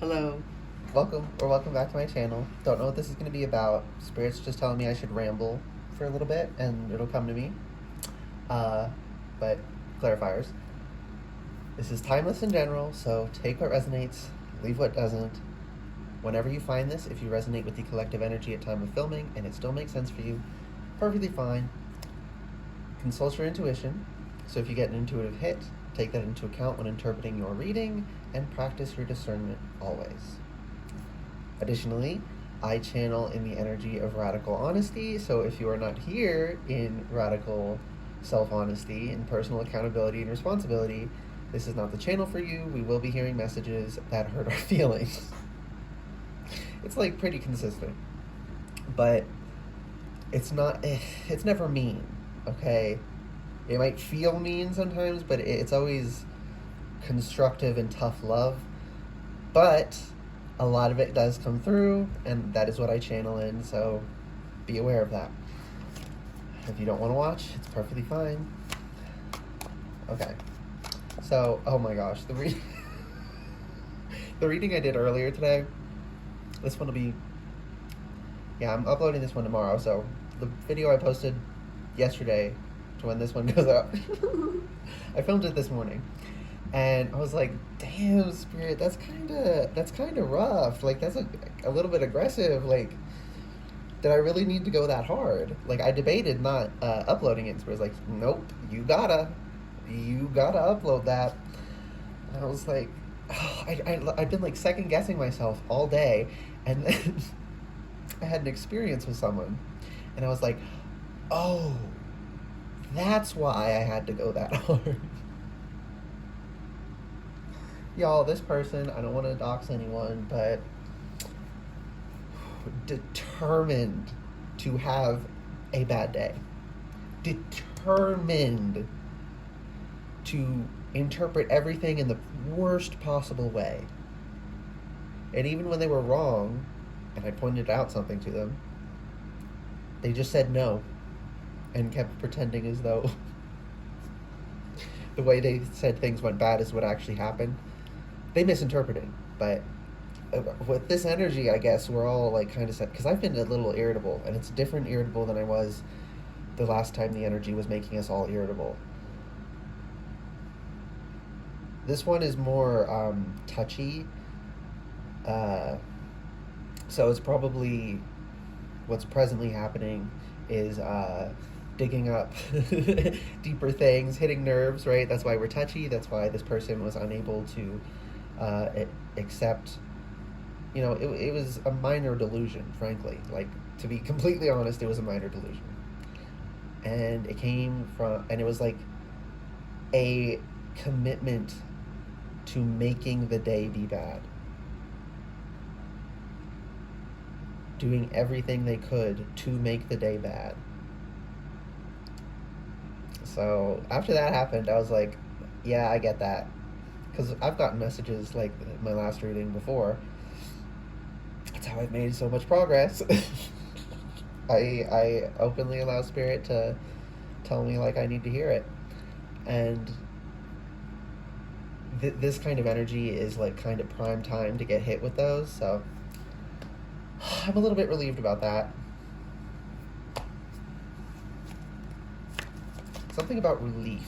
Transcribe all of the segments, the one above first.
Hello. Welcome back to my channel. Don't know what this is going to be about. Spirit's just telling me I should ramble for a little bit and it'll come to me. Uh, but clarifiers. This is timeless in general, so take what resonates, leave what doesn't. Whenever you find this, if you resonate with the collective energy at time of filming and it still makes sense for you, perfectly fine. Consult your intuition. So if you get an intuitive hit, take that into account when interpreting your reading and practice your discernment always. Additionally, I channel in the energy of radical honesty, so if you are not here in radical self-honesty and personal accountability and responsibility, this is not the channel for you. We will be hearing messages that hurt our feelings. It's like pretty consistent, but it's never mean, okay? It might feel mean sometimes, but it's always constructive and tough love. But a lot of it does come through, and that is what I channel in, so be aware of that. If you don't want to watch, it's perfectly fine. Okay. So, oh my gosh, the reading I did earlier today, this one will be, yeah, I'm uploading this one tomorrow, so the video I posted yesterday to when this one goes up, I filmed it this morning, and I was like, damn, Spirit, that's kind of rough, like, that's a little bit aggressive, like, did I really need to go that hard? Like, I debated not uploading it, and Spirit's like, nope, you gotta upload that. And I was like, oh, I've been like second guessing myself all day, and then I had an experience with someone, and I was like, oh, that's why I had to go that hard. Y'all, this person, I don't want to dox anyone, but determined to have a bad day. Determined to interpret everything in the worst possible way. And even when they were wrong, and I pointed out something to them, they just said no and kept pretending as though the way they said things went bad is what actually happened. They misinterpreted, but with this energy, I guess we're all like kind of set, because I've been a little irritable, and it's different irritable than I was the last time the energy was making us all irritable. This one is more touchy, so it's probably what's presently happening is digging up deeper things, hitting nerves, right? That's why we're touchy. That's why this person was unable to accept, you know, it was a minor delusion, frankly. Like, to be completely honest, it was a minor delusion. And it came from, and it was like a commitment to making the day be bad. Doing everything they could to make the day bad. So after that happened, I was like, yeah, I get that. Because I've gotten messages like my last reading before. That's how I've made so much progress. I openly allow Spirit to tell me like I need to hear it. And this kind of energy is like kind of prime time to get hit with those, so I'm a little bit relieved about that. Something about relief.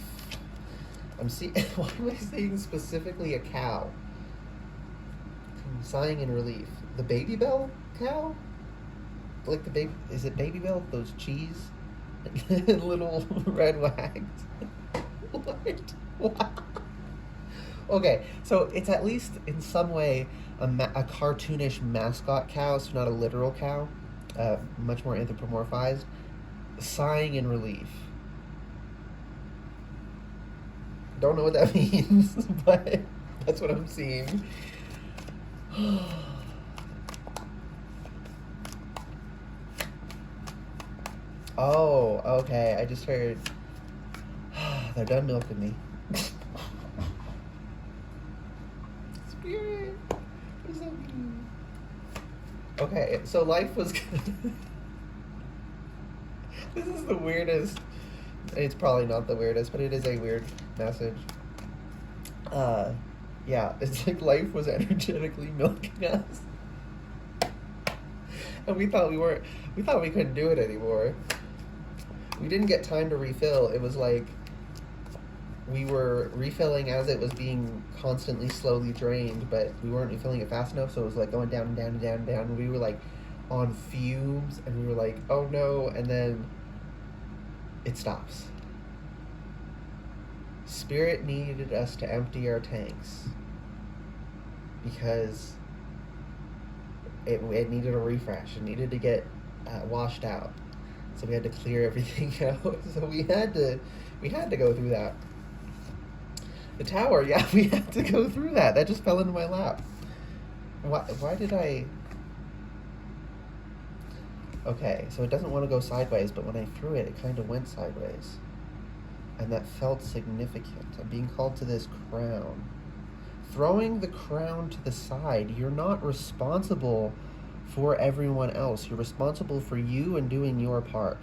Why am I saying specifically a cow? I'm sighing in relief. The Baby Bell cow? Like the baby, is it Baby Bell? Those cheese? Little red wags? What? Okay, so it's at least in some way a cartoonish mascot cow, so not a literal cow, much more anthropomorphized, sighing in relief. Don't know what that means, but that's what I'm seeing. Oh, okay, I just heard they're done milking me. Spirit, what does that mean? Okay, so life was good. This is the weirdest. It's probably not the weirdest, but it is a weird message. Yeah, it's like life was energetically milking us. And we thought we couldn't do it anymore. We didn't get time to refill. It was like we were refilling as it was being constantly slowly drained, but we weren't refilling it fast enough, so it was like going down and down and down and down. And we were like on fumes, and we were like, oh no, and then it stops. Spirit needed us to empty our tanks because it needed a refresh. It needed to get washed out. So we had to clear everything out. So we had to go through that. The tower, yeah, we had to go through that. That just fell into my lap. Why did I... Okay, so it doesn't want to go sideways, but when I threw it, it kind of went sideways. And that felt significant. I'm being called to this crown. Throwing the crown to the side, you're not responsible for everyone else. You're responsible for you and doing your part.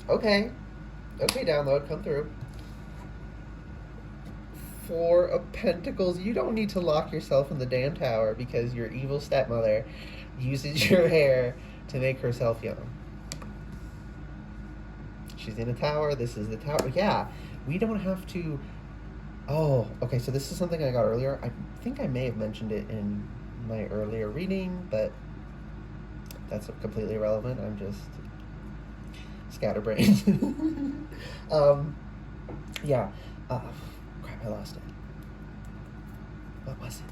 Okay, download, come through. Four of Pentacles. You don't need to lock yourself in the damn tower because your evil stepmother uses your hair to make herself young. She's in a tower. This is the tower. Yeah, we don't have to... Oh, okay, so this is something I got earlier. I think I may have mentioned it in my earlier reading, but that's completely irrelevant. I'm just scatterbrained. Yeah. Crap, I lost it. What was it?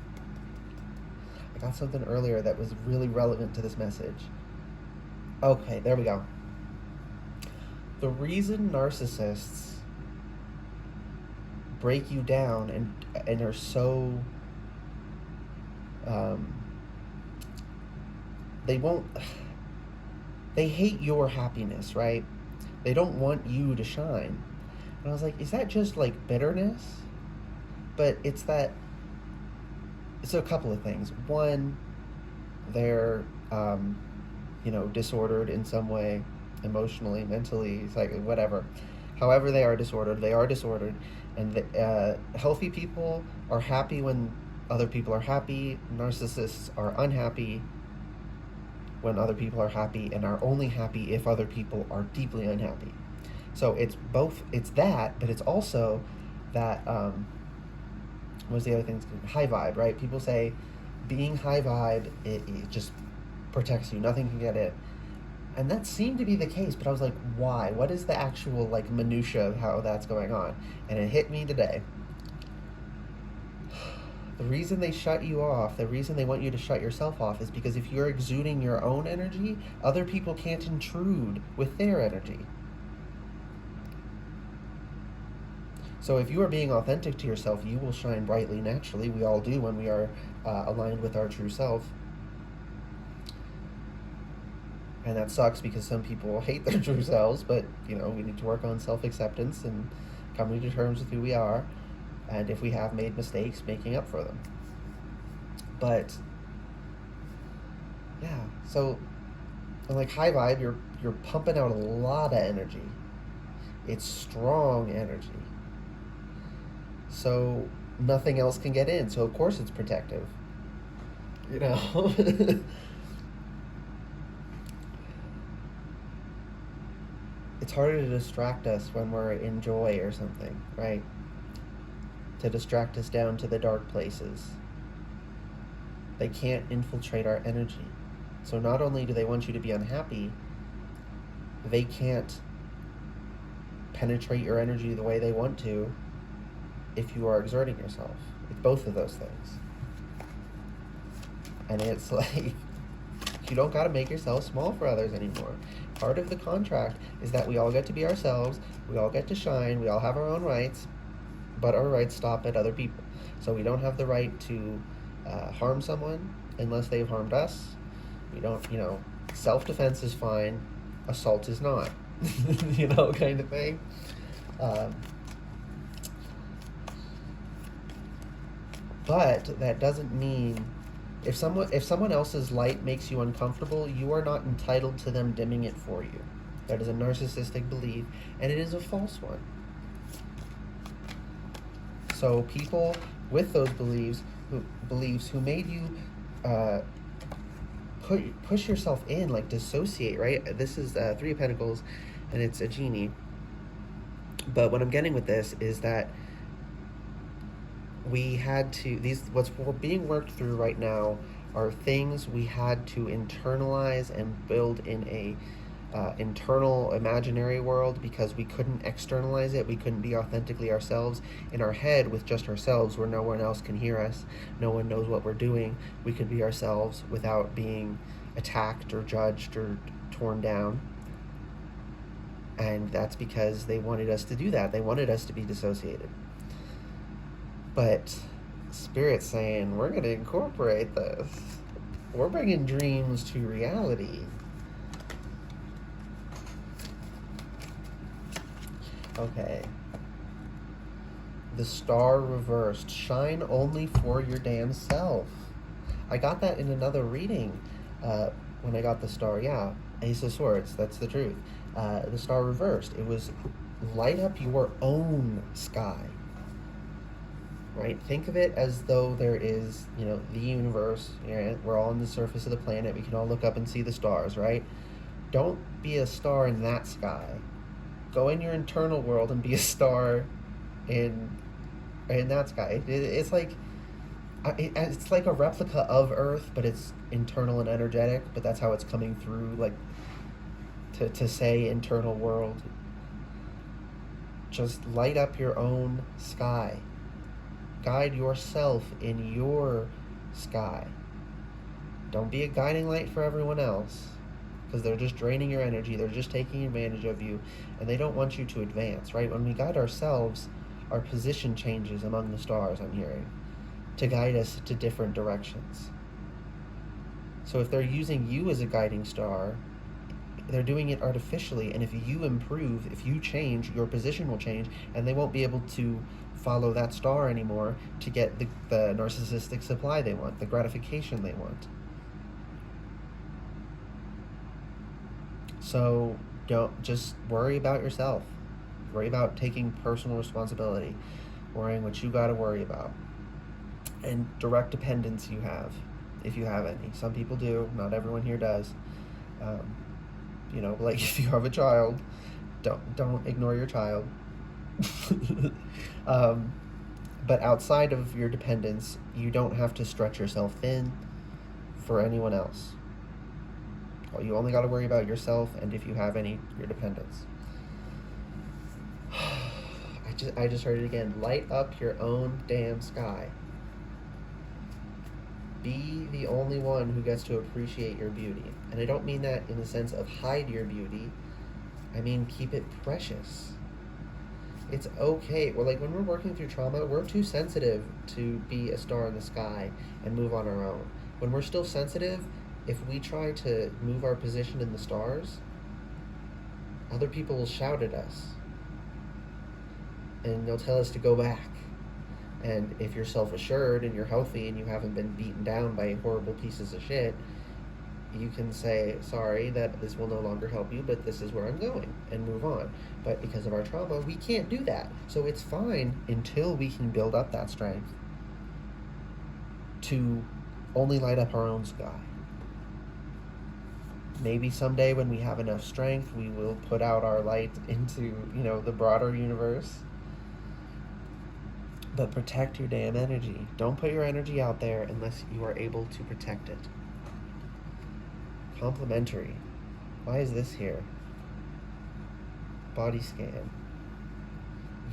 I got something earlier that was really relevant to this message. Okay, there we go. The reason narcissists break you down and are so they hate your happiness, right? They don't want you to shine. And I was like, is that just like bitterness? But it's a couple of things. One, they're disordered in some way, emotionally, mentally, like whatever. However they are disordered, and healthy people are happy when other people are happy. Narcissists are unhappy when other people are happy, and are only happy if other people are deeply unhappy. So it's both. It's that, but it's also that. What's the other thing? High vibe, right? People say being high vibe, it just protects you. Nothing can get in. And that seemed to be the case, but I was like, why? What is the actual, like, minutia of how that's going on? And it hit me today. The reason they shut you off, the reason they want you to shut yourself off is because if you're exuding your own energy, other people can't intrude with their energy. So if you are being authentic to yourself, you will shine brightly naturally. We all do when we are aligned with our true self. And that sucks because some people hate their true selves, but, we need to work on self-acceptance and coming to terms with who we are, and if we have made mistakes, making up for them. But, yeah, so, like high vibe, you're pumping out a lot of energy. It's strong energy. So, nothing else can get in, so of course it's protective. It's harder to distract us when we're in joy or something, right? To distract us down to the dark places. They can't infiltrate our energy. So not only do they want you to be unhappy, they can't penetrate your energy the way they want to if you are exerting yourself. It's both of those things. And it's like, you don't got to make yourself small for others anymore. Part of the contract is that we all get to be ourselves, we all get to shine, we all have our own rights, but our rights stop at other people. So we don't have the right to harm someone unless they've harmed us. We don't, self-defense is fine, assault is not, kind of thing. But that doesn't mean if someone else's light makes you uncomfortable, you are not entitled to them dimming it for you. That is a narcissistic belief, and it is a false one. So people with those beliefs who made you uh, push yourself in, like dissociate, right? This is Three of Pentacles, and it's a genie. But what I'm getting with this is that we had to, what's we're being worked through right now are things we had to internalize and build in a internal imaginary world, because we couldn't externalize it. We couldn't be authentically ourselves in our head with just ourselves, where no one else can hear us, no one knows what we're doing. We could be ourselves without being attacked or judged or torn down. And that's because they wanted us to do that. They wanted us to be dissociated. But Spirit's saying, we're going to incorporate this. We're bringing dreams to reality. Okay. The star reversed. Shine only for your damn self. I got that in another reading when I got the star. Yeah, Ace of Swords. That's the truth. The star reversed. It was light up your own sky. Right? Think of it as though there is, the universe. Right? We're all on the surface of the planet. We can all look up and see the stars, right? Don't be a star in that sky. Go in your internal world and be a star in that sky. It's like a replica of Earth, but it's internal and energetic. But that's how it's coming through, like to say internal world. Just light up your own sky. Guide yourself in your sky. Don't be a guiding light for everyone else, because they're just draining your energy. They're just taking advantage of you, and they don't want you to advance, right? When we guide ourselves, our position changes among the stars, I'm hearing, to guide us to different directions. So if they're using you as a guiding star, they're doing it artificially, and if you improve, if you change, your position will change, and they won't be able to follow that star anymore to get the narcissistic supply they want, the gratification they want. So don't just worry about yourself. Worry about taking personal responsibility, worrying what you got to worry about, and direct dependence you have, if you have any. Some people do. Not everyone here does. Like if you have a child, don't ignore your child. But outside of your dependence, you don't have to stretch yourself thin for anyone else. You only got to worry about yourself, and if you have any, your dependence. I just heard it again. Light up your own damn sky. Be the only one who gets to appreciate your beauty. And I don't mean that in the sense of hide your beauty. I mean keep it precious. It's okay. Well, like when we're working through trauma, we're too sensitive to be a star in the sky and move on our own. When we're still sensitive, if we try to move our position in the stars, other people will shout at us. And they'll tell us to go back. And if you're self-assured and you're healthy and you haven't been beaten down by horrible pieces of shit, you can say, sorry, that this will no longer help you, but this is where I'm going, and move on. But because of our trauma, we can't do that. So it's fine until we can build up that strength to only light up our own sky. Maybe someday when we have enough strength, we will put out our light into, the broader universe. But protect your damn energy. Don't put your energy out there unless you are able to protect it. Complementary. Why is this here? Body scan.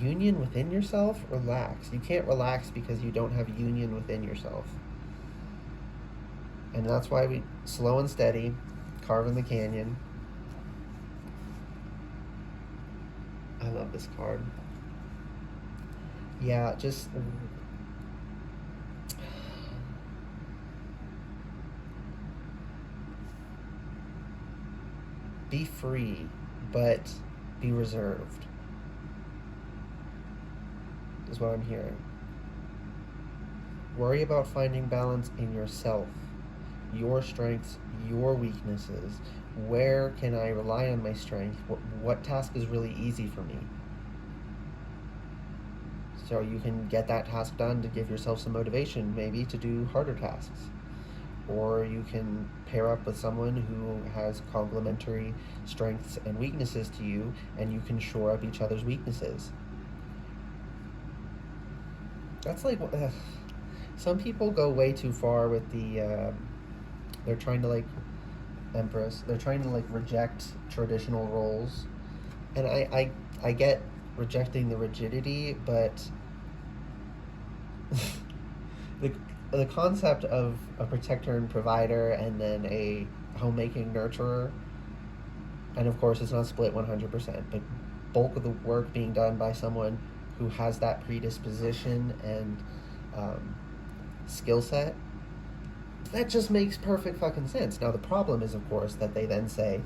Union within yourself? Relax. You can't relax because you don't have union within yourself. And that's why we slow and steady, carving the canyon. I love this card. Yeah, just be free, but be reserved, is what I'm hearing. Worry about finding balance in yourself, your strengths, your weaknesses. Where can I rely on my strength? What task is really easy for me? So you can get that task done to give yourself some motivation, maybe, to do harder tasks. Or you can pair up with someone who has complementary strengths and weaknesses to you, and you can shore up each other's weaknesses. That's like, some people go way too far with the, they're trying to like, Empress, they're trying to like reject traditional roles. And I get rejecting the rigidity, but the concept of a protector and provider, and then a homemaking nurturer, and of course it's not split 100%, but bulk of the work being done by someone who has that predisposition and skill set, that just makes perfect fucking sense. Now the problem is, of course, that they then say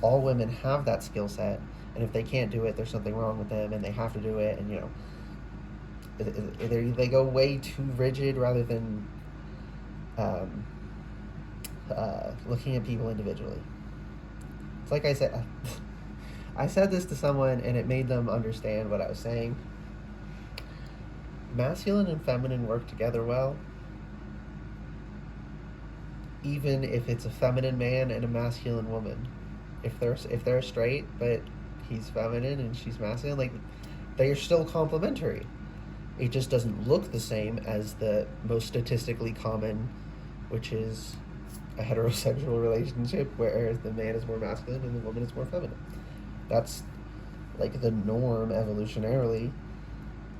all women have that skill set, and if they can't do it, there's something wrong with them, and they have to do it, and they go way too rigid rather than looking at people individually. It's like I said, I said this to someone, and it made them understand what I was saying. Masculine and feminine work together well, even if it's a feminine man and a masculine woman. If they're straight, but he's feminine and she's masculine, like, they are still complementary. It just doesn't look the same as the most statistically common, which is a heterosexual relationship where the man is more masculine and the woman is more feminine. That's like the norm evolutionarily,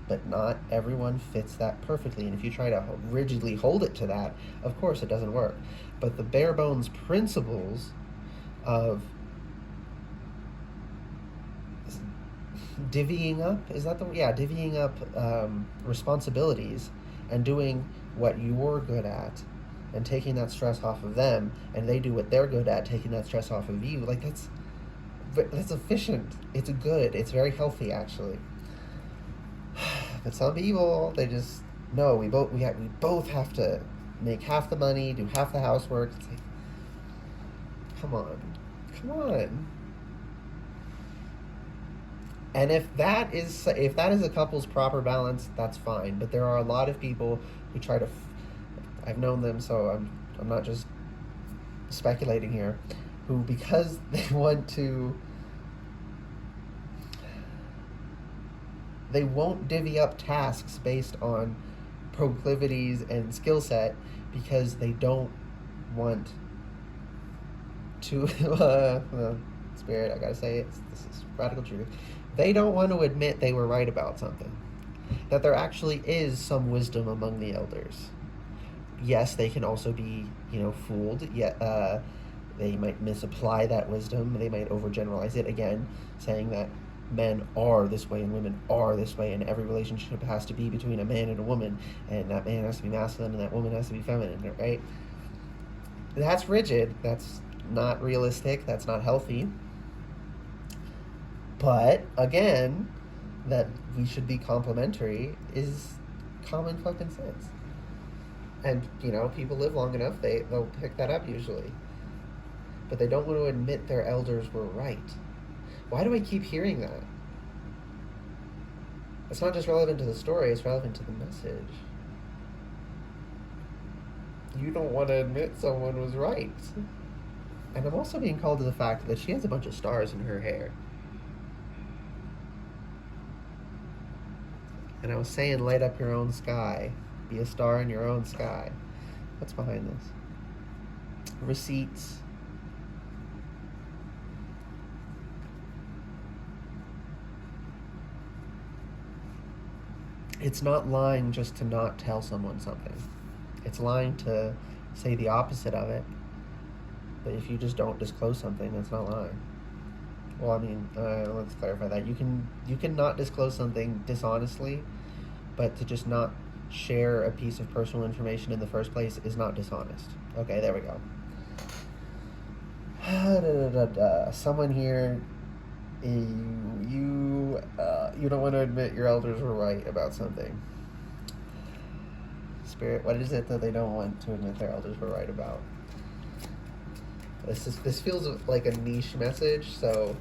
but not everyone fits that perfectly. And if you try to rigidly hold it to that, of course it doesn't work. But the bare bones principles of divvying up, divvying up responsibilities and doing what you're good at and taking that stress off of them, and they do what they're good at, taking that stress off of you, like, that's efficient. It's good. It's very healthy, actually. But some people, they just, no, we both have to make half the money, do half the housework. It's like, come on. And if that is a couple's proper balance, that's fine. But there are a lot of people who try to, I've known them, so I'm not just speculating here, who, because they want to, they won't divvy up tasks based on proclivities and skill set, because they don't want to Spirit, I gotta say it, this is radical truth. They don't want to admit they were right about something, that there actually is some wisdom among the elders. Yes, they can also be, fooled. Yet they might misapply that wisdom. They might overgeneralize it, again, saying that men are this way and women are this way, and every relationship has to be between a man and a woman, and that man has to be masculine and that woman has to be feminine, right? That's rigid. That's not realistic. That's not healthy. But, again, that we should be complementary is common fucking sense. And, people live long enough, they'll pick that up usually. But they don't want to admit their elders were right. Why do I keep hearing that? It's not just relevant to the story, it's relevant to the message. You don't want to admit someone was right. And I'm also being called to the fact that she has a bunch of stars in her hair. And I was saying, light up your own sky. Be a star in your own sky. What's behind this? Receipts. It's not lying just to not tell someone something. It's lying to say the opposite of it. But if you just don't disclose something, that's not lying. Well, I mean, let's clarify that. You can not disclose something dishonestly, but to just not share a piece of personal information in the first place is not dishonest. Okay, there we go. Someone here, you don't want to admit your elders were right about something. Spirit, what is it that they don't want to admit their elders were right about? This feels like a niche message, so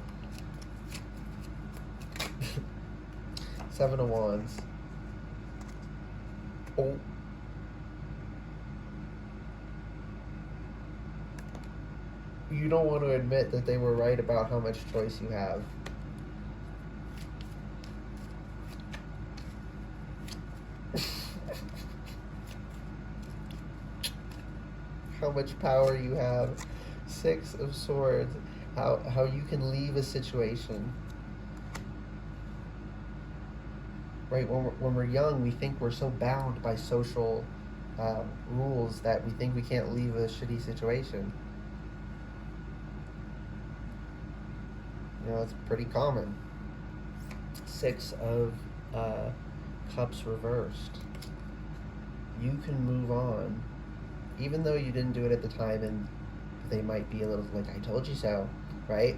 7 of Wands. Oh. You don't want to admit that they were right about how much choice you have. How much power you have. Six of Swords. How you can leave a situation. Right, when we're young, we think we're so bound by social rules that we think we can't leave a shitty situation. You know, it's pretty common. Six of Cups reversed. You can move on, even though you didn't do it at the time, and they might be a little like, I told you so, right?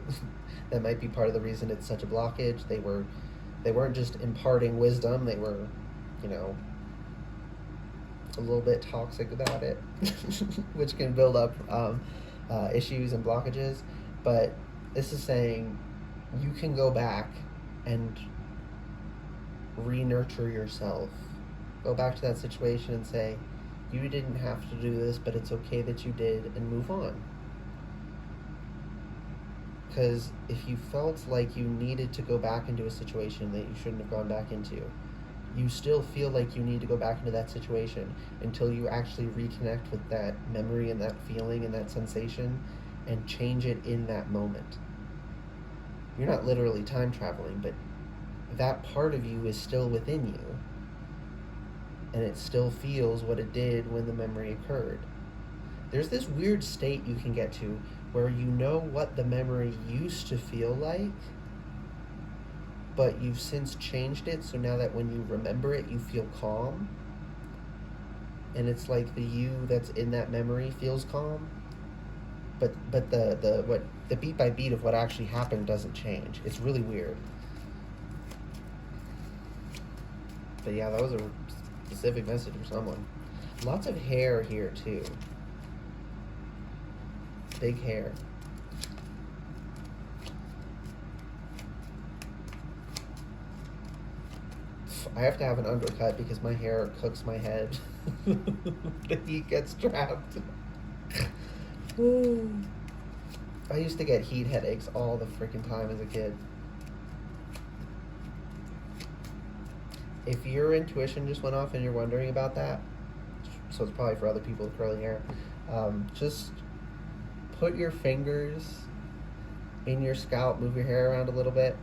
That might be part of the reason it's such a blockage. They weren't just imparting wisdom, they were, you know, a little bit toxic about it, which can build up issues and blockages. But this is saying you can go back and re-nurture yourself. Go back to that situation and say, you didn't have to do this, but it's okay that you did, and move on. Because if you felt like you needed to go back into a situation that you shouldn't have gone back into, you still feel like you need to go back into that situation until you actually reconnect with that memory and that feeling and that sensation and change it in that moment. You're not literally time traveling, but that part of you is still within you, and it still feels what it did when the memory occurred. There's this weird state you can get to where you know what the memory used to feel like, but you've since changed it, so now that when you remember it, you feel calm. And it's like the you that's in that memory feels calm, but the beat by beat of what actually happened doesn't change. It's really weird. But yeah, that was a specific message for someone. Lots of hair here too. Big hair. I have to have an undercut because my hair cooks my head. The heat gets trapped. I used to get heat headaches all the freaking time as a kid. If your intuition just went off and you're wondering about that, so it's probably for other people with curly hair, just put your fingers in your scalp, move your hair around a little bit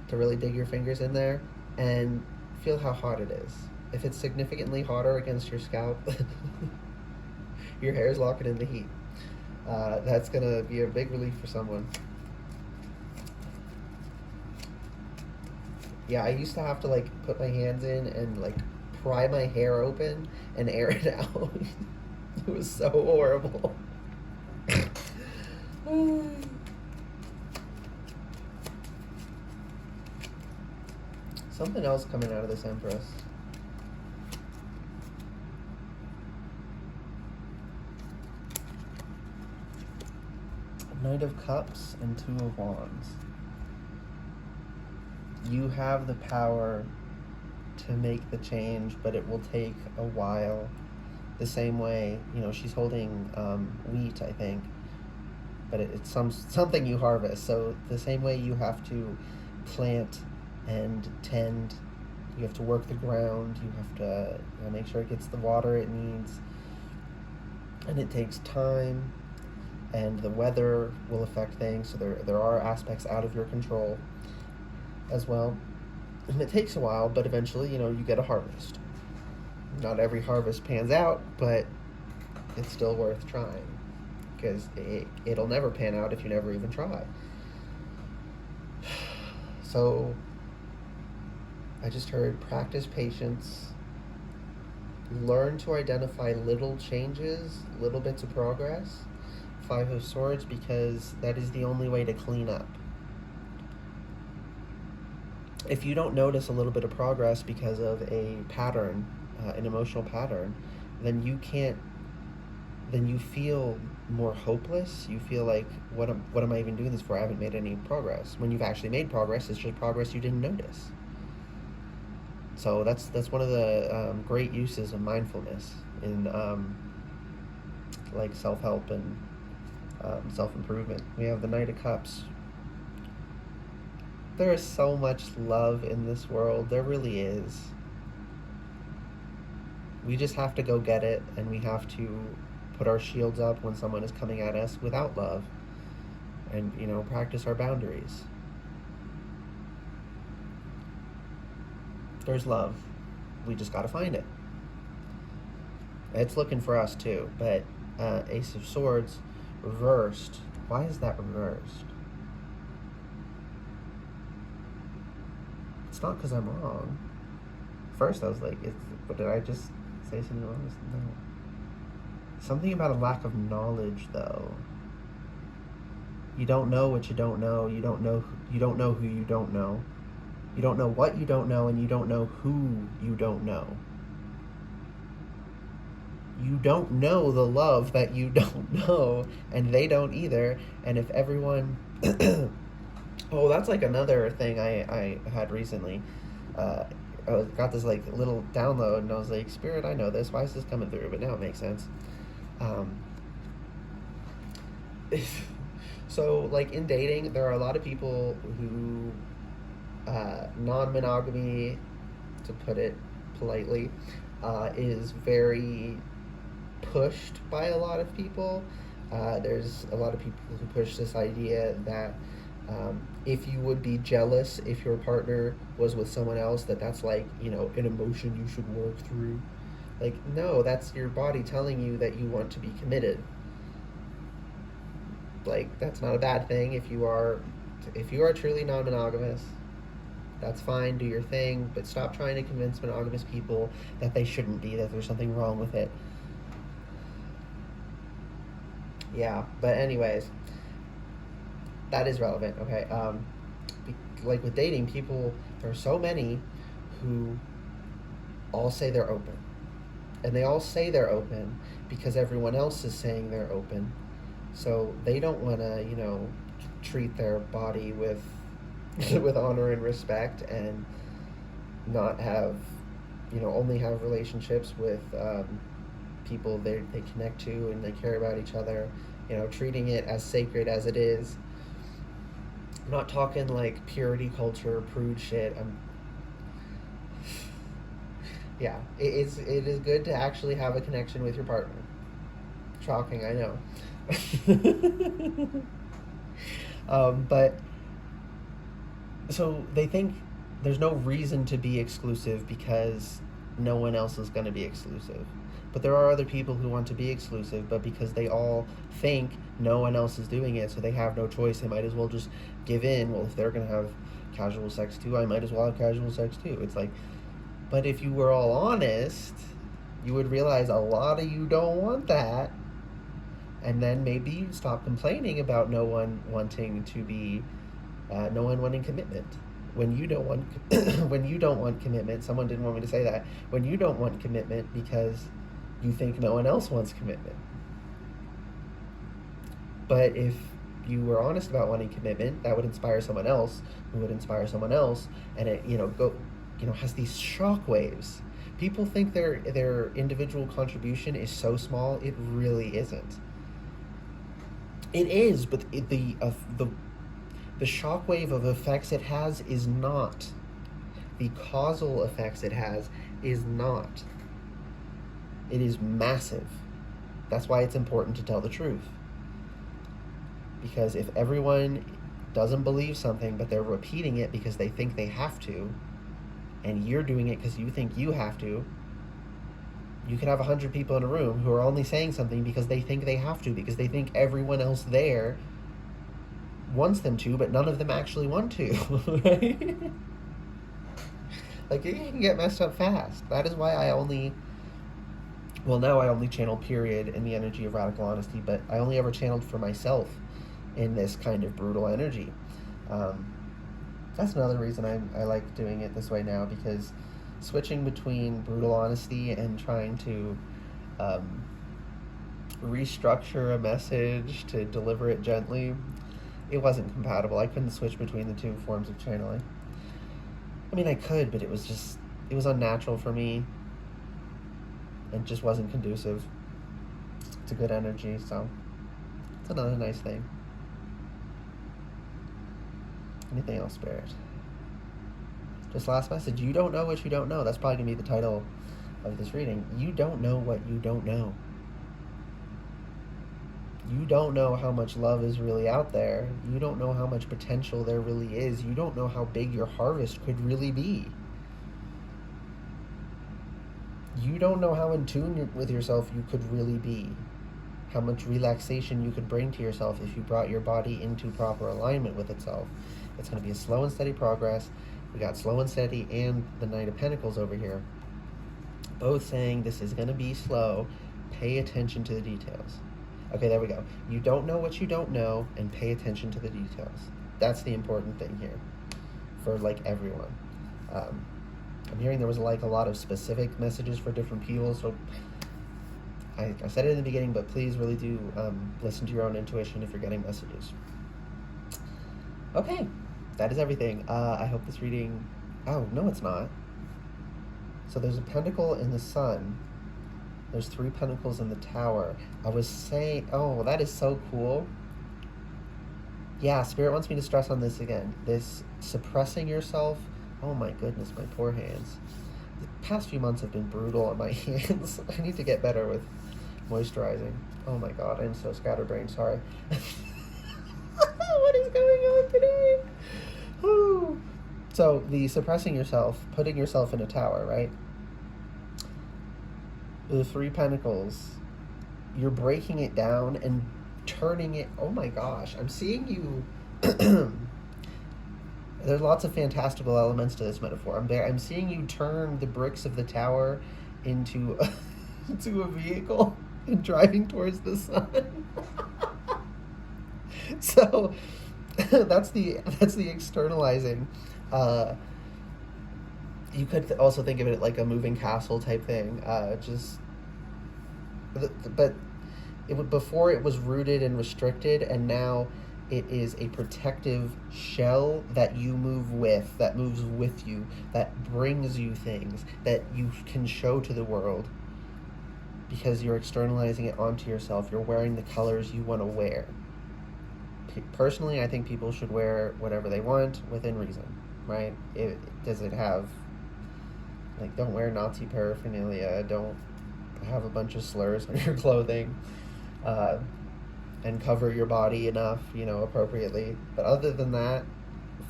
to really dig your fingers in there, and feel how hot it is. If it's significantly hotter against your scalp, your hair is locking in the heat. That's gonna be a big relief for someone. Yeah, I used to have to like put my hands in and like pry my hair open and air it out. It was so horrible. Something else coming out of this Empress. Knight of Cups and Two of Wands. You have the power to make the change, but it will take a while. The same way, you know, she's holding wheat, I think, but it's something you harvest. So the same way you have to plant and tend, you have to work the ground, you have to, you know, make sure it gets the water it needs, and it takes time, and the weather will affect things, so there are aspects out of your control as well, and it takes a while, but eventually, you know, you get a harvest. Not every harvest pans out, but it's still worth trying, because it'll never pan out if you never even try. So I just heard practice patience, learn to identify little changes, little bits of progress. Five of Swords, because that is the only way to clean up. If you don't notice a little bit of progress because of a pattern, an emotional pattern, then you feel more hopeless. You feel like, what am I even doing this for? I haven't made any progress. When you've actually made progress, it's just progress you didn't notice. So that's one of the great uses of mindfulness in like self-help and self-improvement. We have the Knight of Cups. There is so much love in this world. There really is. We just have to go get it, and we have to put our shields up when someone is coming at us without love, and practice our boundaries. There's love. We just got to find it. It's looking for us too. But Ace of Swords reversed. Why is that reversed? It's not because I'm wrong. First I was like, but did I just say something wrong? No. Something about a lack of knowledge, though. You don't know what you don't know. You don't know who you don't know. You don't know what you don't know, and you don't know who you don't know. You don't know the love that you don't know, and they don't either. And if everyone... Oh, that's like another thing I had recently. I got this like little download, and I was like, Spirit, I know this. Why is this coming through? But now it makes sense. So, like, in dating, there are a lot of people who... non-monogamy, to put it politely, is very pushed by a lot of people. There's a lot of people who push this idea that if you would be jealous if your partner was with someone else, that's like, an emotion you should work through. Like, no, that's your body telling you that you want to be committed. Like, that's not a bad thing if you are truly non-monogamous. That's fine, do your thing, but stop trying to convince monogamous people that they shouldn't be, that there's something wrong with it. Yeah, but anyways, that is relevant, okay? Like with dating, there are so many who all say they're open. And they all say they're open because everyone else is saying they're open. So they don't want to, treat their body with honor and respect, and not have, only have relationships with people they connect to and they care about each other, treating it as sacred as it is. I'm not talking like purity culture, prude shit. Yeah, it is good to actually have a connection with your partner. Shocking, I know. But so they think there's no reason to be exclusive because no one else is going to be exclusive. But there are other people who want to be exclusive, but because they all think no one else is doing it, so they have no choice, they might as well just give in. Well, if they're going to have casual sex too, I might as well have casual sex too. It's like, but if you were all honest, you would realize a lot of you don't want that. And then maybe you'd stop complaining about no one wanting commitment. When you don't want commitment, someone didn't want me to say that. When you don't want commitment because you think no one else wants commitment. But if you were honest about wanting commitment, that would inspire someone else, who would inspire someone else, and it has these shock waves. People think their individual contribution is so small. It really isn't. It is, but the shockwave of effects it has is not. The causal effects it has is not. It is massive. That's why it's important to tell the truth. Because if everyone doesn't believe something, but they're repeating it because they think they have to, and you're doing it because you think you have to, you could have 100 people in a room who are only saying something because they think they have to, because they think everyone else there wants them to, but none of them actually want to. Right? Like, it can get messed up fast. That is why now I only channel period in the energy of radical honesty, but I only ever channeled for myself in this kind of brutal energy. That's another reason I like doing it this way now, because switching between brutal honesty and trying to restructure a message to deliver it gently, it wasn't compatible. I couldn't switch between the two forms of channeling. I mean, I could, but it was just it was unnatural for me. It just wasn't conducive to good energy, so it's another nice thing. Anything else, Spirit? Just last message. You don't know what you don't know. That's probably going to be the title of this reading. You don't know what you don't know. You don't know how much love is really out there. You don't know how much potential there really is. You don't know how big your harvest could really be. You don't know how in tune with yourself you could really be. How much relaxation you could bring to yourself if you brought your body into proper alignment with itself. It's going to be a slow and steady progress. We got slow and steady and the Knight of Pentacles over here, both saying this is going to be slow. Pay attention to the details. Okay, there we go. You don't know what you don't know, and pay attention to the details. That's the important thing here for like everyone. I'm hearing there was like a lot of specific messages for different people, so I said it in the beginning, but please really do listen to your own intuition if you're getting messages. Okay, that is everything. I hope this reading... Oh, no, it's not. So there's a pentacle in the sun. There's 3 pentacles in the tower. I was saying... Oh, that is so cool. Yeah, Spirit wants me to stress on this again. This suppressing yourself. Oh my goodness, my poor hands. The past few months have been brutal on my hands. I need to get better with moisturizing. Oh my god, I'm so scatterbrained, sorry. What is going on today? Whew. So, the suppressing yourself, putting yourself in a tower, right? The 3 pentacles, you're breaking it down and turning it... Oh my gosh, I'm seeing you... There's lots of fantastical elements to this metaphor. I'm seeing you turn the bricks of the tower into into a vehicle and driving towards the sun. So that's the externalizing. You could also think of it like a moving castle type thing. But before it was rooted and restricted, and now it is a protective shell that you move with, that moves with you, that brings you things that you can show to the world because you're externalizing it onto yourself. You're wearing the colors you want to wear. Personally, I think people should wear whatever they want within reason, right? Does it have, like, don't wear Nazi paraphernalia, don't have a bunch of slurs on your clothing, and cover your body enough, appropriately. But other than that,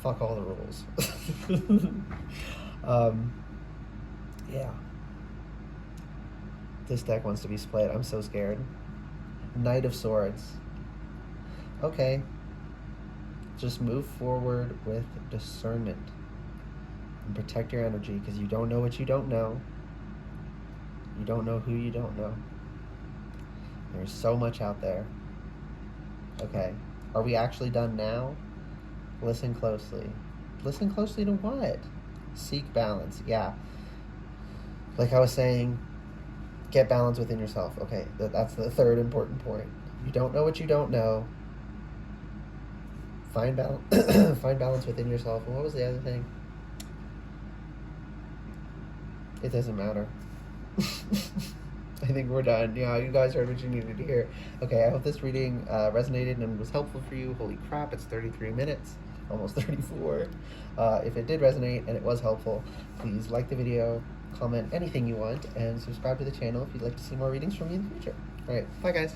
fuck all the rules. Yeah. This deck wants to be split. I'm so scared. Knight of Swords. Okay. Just move forward with discernment. And protect your energy, because you don't know what you don't know. You don't know who you don't know. There's so much out there. Okay. Are we actually done now? Listen closely. Listen closely to what? Seek balance. Yeah. Like I was saying, get balance within yourself. Okay, that's the third important point. You don't know what you don't know. Find balance. Find balance within yourself. And what was the other thing? It doesn't matter. I think we're done. Yeah, you guys heard what you needed to hear. Okay, I hope this reading resonated and was helpful for you. Holy crap, it's 33 minutes, almost 34. If it did resonate and it was helpful, please like the video, comment anything you want, and subscribe to the channel if you'd like to see more readings from me in the future. All right, bye guys.